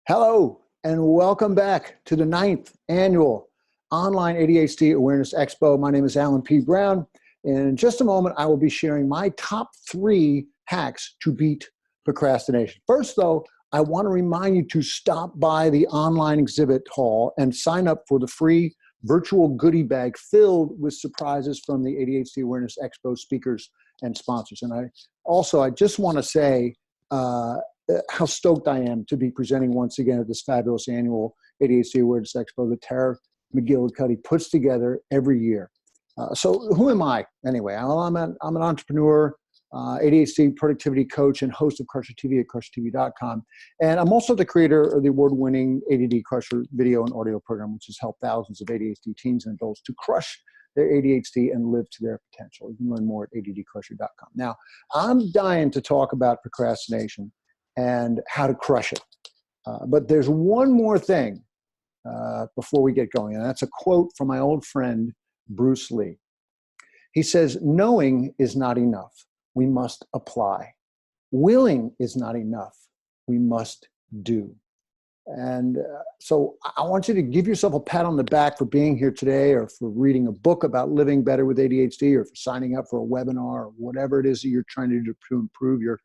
Hello, and welcome back to the ninth annual Online ADHD Awareness Expo. My name is Alan P. Brown, and in just a moment, I will be sharing my top 3 hacks to beat procrastination. First, though, I want to remind you to stop by the online exhibit hall and sign up for the free virtual goodie bag filled with surprises from the ADHD Awareness Expo speakers and sponsors. And I just want to say, how stoked I am to be presenting once again at this fabulous annual ADHD Awareness Expo that Tara McGillicuddy puts together every year. So who am I anyway? I'm an entrepreneur, ADHD productivity coach, and host of Crusher TV at crushertv.com. And I'm also the creator of the award-winning ADD Crusher video and audio program, which has helped thousands of ADHD teens and adults to crush their ADHD and live to their potential. You can learn more at addcrusher.com. Now, I'm dying to talk about procrastination and how to crush it. But there's one more thing before we get going, and that's a quote from my old friend, Bruce Lee. He says, "Knowing is not enough. We must apply. Willing is not enough. We must do." And so I want you to give yourself a pat on the back for being here today, or for reading a book about living better with ADHD, or for signing up for a webinar, or whatever it is that you're trying to do to improve your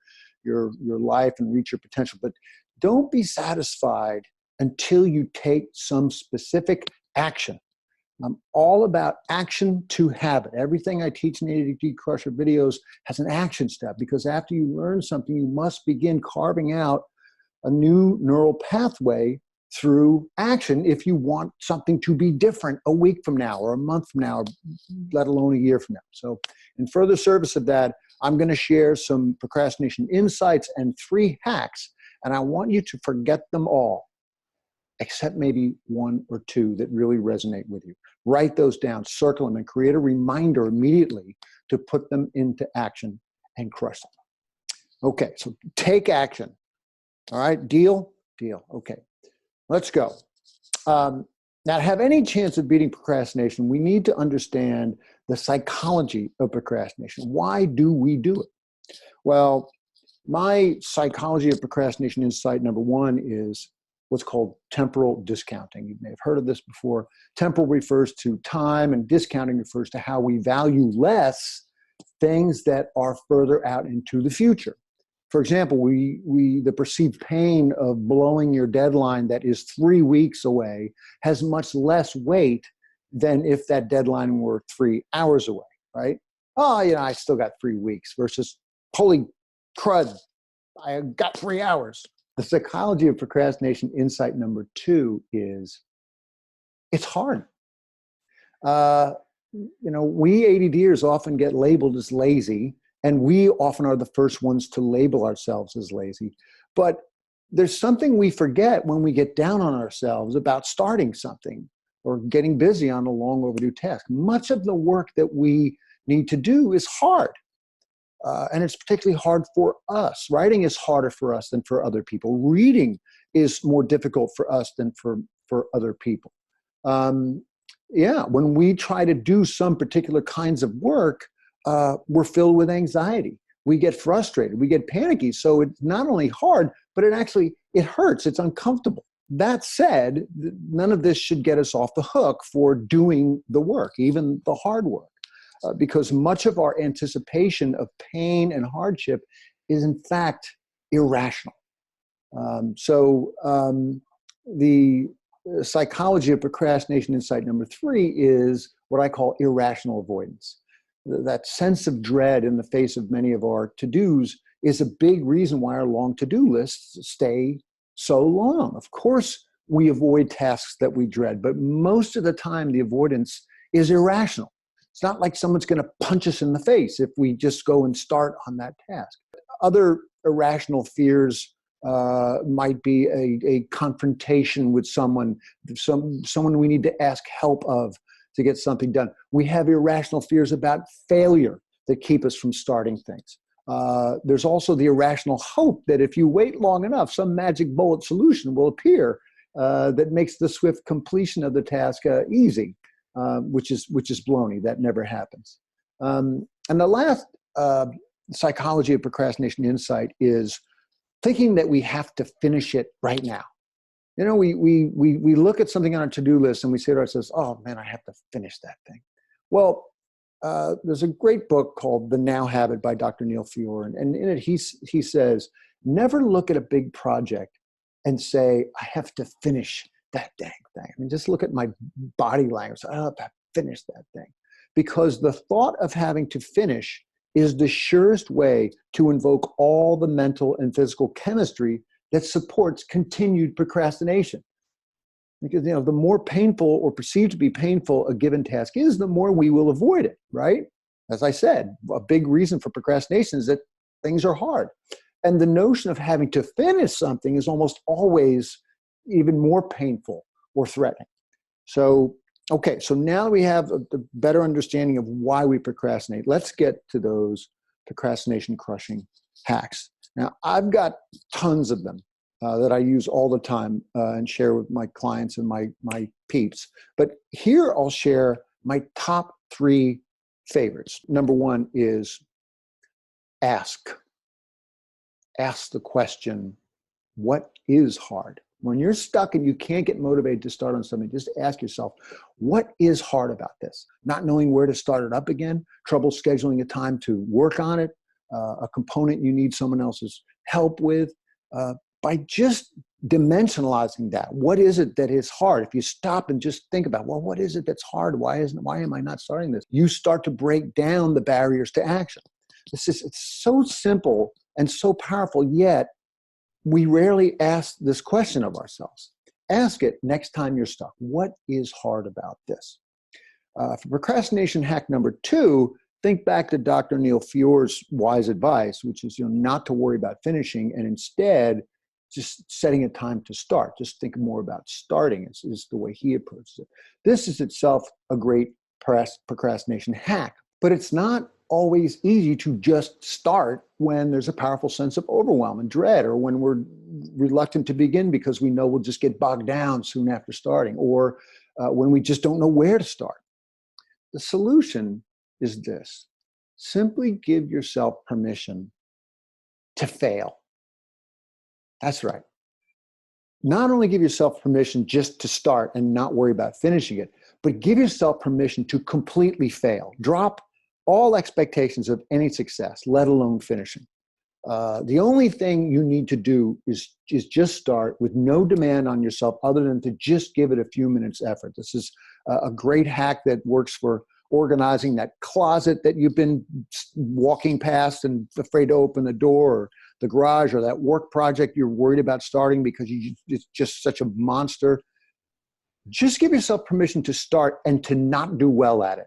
life and reach your potential. But don't be satisfied until you take some specific action. I'm all about action to habit. Everything I teach in ADD Crusher videos has an action step, because after you learn something, you must begin carving out a new neural pathway through action if you want something to be different a week from now, or a month from now, or let alone a year from now. So in further service of that, I'm going to share some procrastination insights and 3 hacks, and I want you to forget them all, except maybe 1 or 2 that really resonate with you. Write those down, circle them, and create a reminder immediately to put them into action and crush them. Okay, so take action. All right, deal? Deal. Okay, let's go. Now, to have any chance of beating procrastination, we need to understand the psychology of procrastination. Why do we do it? Well, my psychology of procrastination insight number 1 is what's called temporal discounting. You may have heard of this before. Temporal refers to time, and discounting refers to how we value less things that are further out into the future. For example, the perceived pain of blowing your deadline that is 3 weeks away has much less weight than if that deadline were 3 hours away, right? Oh, I still got 3 weeks, versus, holy crud, I got 3 hours. The psychology of procrastination insight number 2 is it's hard. We ADDers often get labeled as lazy, and we often are the first ones to label ourselves as lazy. But there's something we forget when we get down on ourselves about starting something or getting busy on a long overdue task. Much of the work that we need to do is hard. And it's particularly hard for us. Writing is harder for us than for other people. Reading is more difficult for us than for other people. When we try to do some particular kinds of work, we're filled with anxiety. We get frustrated. We get panicky. So it's not only hard, but it hurts. It's uncomfortable. That said, none of this should get us off the hook for doing the work, even the hard work, because much of our anticipation of pain and hardship is in fact irrational. The psychology of procrastination insight number 3 is what I call irrational avoidance. That sense of dread in the face of many of our to-dos is a big reason why our long to-do lists stay so long. Of course, we avoid tasks that we dread, but most of the time the avoidance is irrational. It's not like someone's going to punch us in the face if we just go and start on that task. Other irrational fears might be a confrontation with someone we need to ask help of to get something done. We have irrational fears about failure that keep us from starting things. There's also the irrational hope that if you wait long enough, some magic bullet solution will appear that makes the swift completion of the task easy, which is baloney. That never happens. And the last psychology of procrastination insight is thinking that we have to finish it right now. You know, we look at something on our to-do list and we say to ourselves, oh man, I have to finish that thing. Well, there's a great book called The Now Habit by Dr. Neil Fiore. And in it, he says, never look at a big project and say, I have to finish that dang thing. I mean, just look at my body language. I have to finish that thing. Because the thought of having to finish is the surest way to invoke all the mental and physical chemistry that supports continued procrastination. Because, you know, the more painful or perceived to be painful a given task is, the more we will avoid it, right? As I said, a big reason for procrastination is that things are hard. And the notion of having to finish something is almost always even more painful or threatening. So, okay, so now that we have a better understanding of why we procrastinate, let's get to those procrastination crushing hacks. Now, I've got tons of them that I use all the time and share with my clients and my peeps. But here I'll share my top 3 favorites. Number 1 is ask. Ask the question, what is hard? When you're stuck and you can't get motivated to start on something, just ask yourself, what is hard about this? Not knowing where to start it up again, trouble scheduling a time to work on it, a component you need someone else's help with. By just dimensionalizing that, what is it that is hard? If you stop and just think about, well, what is it that's hard? Why am I not starting this? You start to break down the barriers to action. It's so simple and so powerful, yet we rarely ask this question of ourselves. Ask it next time you're stuck. What is hard about this? For procrastination hack number 2, think back to Dr. Neil Fiore's wise advice, which is, not to worry about finishing and instead just setting a time to start. Just think more about starting is the way he approaches it. This is itself a great procrastination hack, but it's not always easy to just start when there's a powerful sense of overwhelm and dread, or when we're reluctant to begin because we know we'll just get bogged down soon after starting, or when we just don't know where to start. The solution is this: simply give yourself permission to fail. That's right. Not only give yourself permission just to start and not worry about finishing it, but give yourself permission to completely fail. Drop all expectations of any success, let alone finishing. The only thing you need to do is just start with no demand on yourself other than to just give it a few minutes effort. This is a great hack that works for organizing that closet that you've been walking past and afraid to open the door, or the garage, or that work project you're worried about starting because it's just such a monster. Just give yourself permission to start and to not do well at it.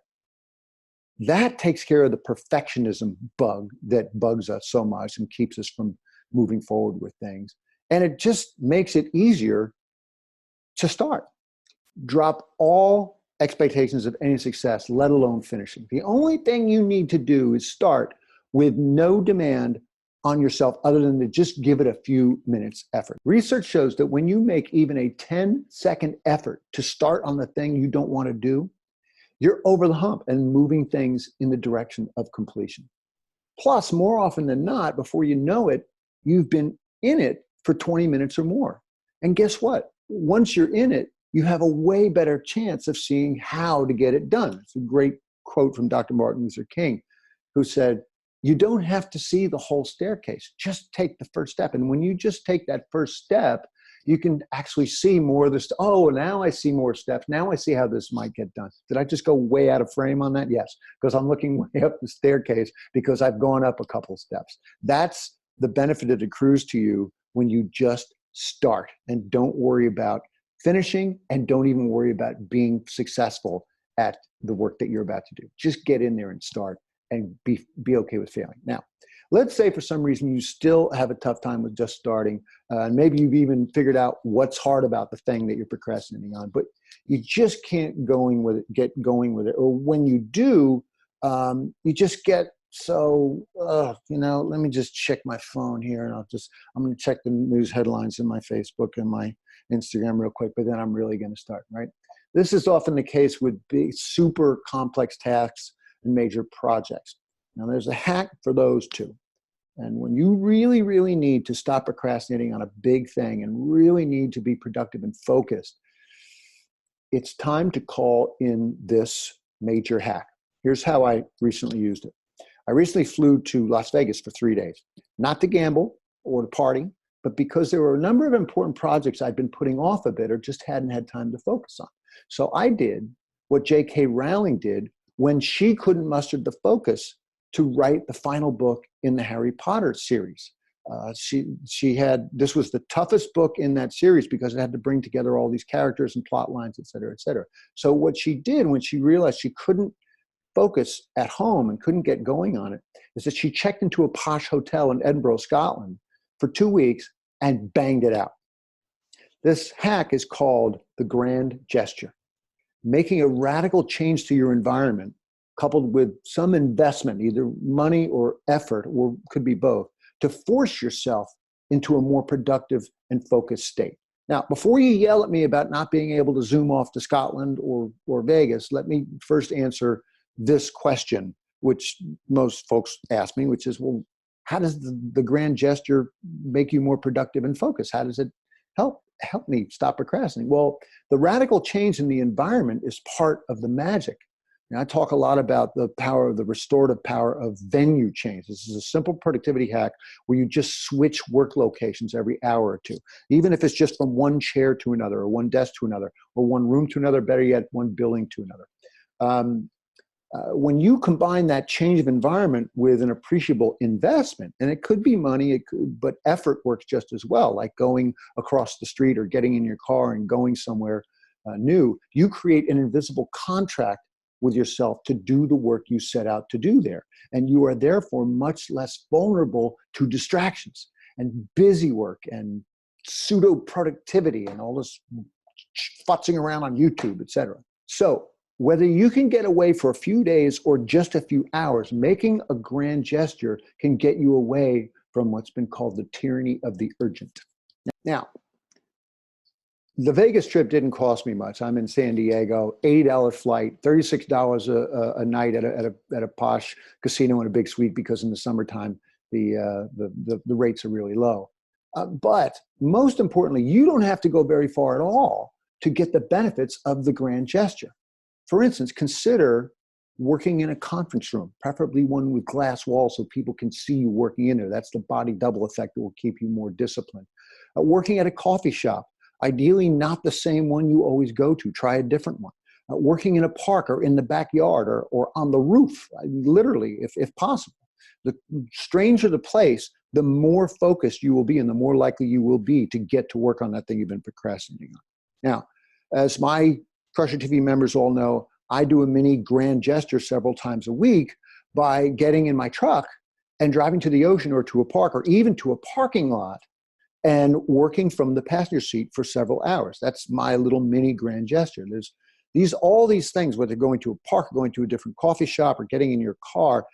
That takes care of the perfectionism bug that bugs us so much and keeps us from moving forward with things. And it just makes it easier to start. Drop all expectations of any success, let alone finishing. The only thing you need to do is start with no demand on yourself other than to just give it a few minutes effort. Research shows that when you make even a 10-second effort to start on the thing you don't want to do, you're over the hump and moving things in the direction of completion. Plus, more often than not, before you know it, you've been in it for 20 minutes or more. And guess what? Once you're in it, you have a way better chance of seeing how to get it done. It's a great quote from Dr. Martin Luther King, who said, you don't have to see the whole staircase. Just take the first step. And when you just take that first step, you can actually see more of this. Oh, now I see more steps. Now I see how this might get done. Did I just go way out of frame on that? Yes, because I'm looking way up the staircase because I've gone up a couple of steps. That's the benefit that accrues to you when you just start and don't worry about finishing, and don't even worry about being successful at the work that you're about to do. Just get in there and start and be okay with failing. Now, let's say for some reason you still have a tough time with just starting, and maybe you've even figured out what's hard about the thing that you're procrastinating on, but you just can't get going with it. Or when you do, you just get so, let me just check my phone here, and I'm going to check the news headlines in my Facebook and my Instagram real quick, but then I'm really going to start, right? This is often the case with big, super complex tasks and major projects. Now, there's a hack for those too. And when you really, really need to stop procrastinating on a big thing and really need to be productive and focused, it's time to call in this major hack. Here's how I recently used it. I recently flew to Las Vegas for 3 days, not to gamble or to party, but because there were a number of important projects I'd been putting off a bit or just hadn't had time to focus on. So I did what J.K. Rowling did when she couldn't muster the focus to write the final book in the Harry Potter series. This was the toughest book in that series because it had to bring together all these characters and plot lines, et cetera, et cetera. So what she did when she realized she couldn't focus at home and couldn't get going on it is that she checked into a posh hotel in Edinburgh, Scotland for 2 weeks and banged it out. This hack is called the grand gesture. Making a radical change to your environment coupled with some investment, either money or effort, or could be both, to force yourself into a more productive and focused state. Now, before you yell at me about not being able to zoom off to Scotland or Vegas, let me first answer this question, which most folks ask me, which is, well, how does the grand gesture make you more productive and focused? How does it help me stop procrastinating? Well, the radical change in the environment is part of the magic. And I talk a lot about the restorative power of venue change. This is a simple productivity hack where you just switch work locations every hour or two, even if it's just from one chair to another, or one desk to another, or one room to another, better yet, one building to another. When you combine that change of environment with an appreciable investment, and it could be money, but effort works just as well, like going across the street or getting in your car and going somewhere new, you create an invisible contract with yourself to do the work you set out to do there. And you are therefore much less vulnerable to distractions and busy work and pseudo productivity and all this futzing around on YouTube, et cetera. So whether you can get away for a few days or just a few hours, making a grand gesture can get you away from what's been called the tyranny of the urgent. Now, the Vegas trip didn't cost me much. I'm in San Diego, $80 flight, $36 a night at a posh casino in a big suite because in the summertime the rates are really low. But most importantly, you don't have to go very far at all to get the benefits of the grand gesture. For instance, consider working in a conference room, preferably one with glass walls so people can see you working in there. That's the body double effect that will keep you more disciplined. Working at a coffee shop, ideally not the same one you always go to. Try a different one. Working in a park or in the backyard or on the roof, literally, if possible. The stranger the place, the more focused you will be and the more likely you will be to get to work on that thing you've been procrastinating on. Now, as my Crusher TV members all know, I do a mini grand gesture several times a week by getting in my truck and driving to the ocean or to a park or even to a parking lot and working from the passenger seat for several hours. That's my little mini grand gesture. There's all these things, whether going to a park, going to a different coffee shop, or getting in your car,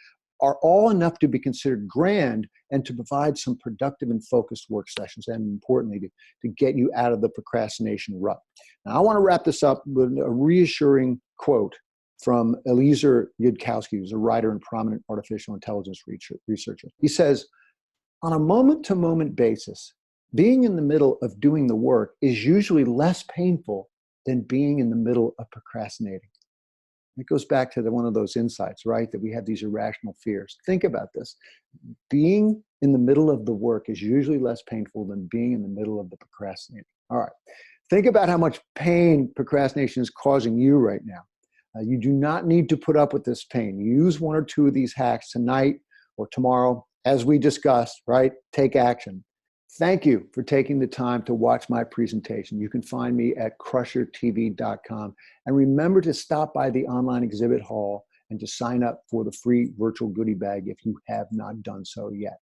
are all enough to be considered grand and to provide some productive and focused work sessions, and importantly, to get you out of the procrastination rut. Now, I want to wrap this up with a reassuring quote from Eliezer Yudkowsky, who's a writer and prominent artificial intelligence researcher. He says, on a moment-to-moment basis, being in the middle of doing the work is usually less painful than being in the middle of procrastinating. It goes back to one of those insights, right? That we have these irrational fears. Think about this. Being in the middle of the work is usually less painful than being in the middle of the procrastinating. All right. Think about how much pain procrastination is causing you right now. You do not need to put up with this pain. Use one or two of these hacks tonight or tomorrow, as we discussed, right? Take action. Thank you for taking the time to watch my presentation. You can find me at crushertv.com. And remember to stop by the online exhibit hall and to sign up for the free virtual goodie bag if you have not done so yet.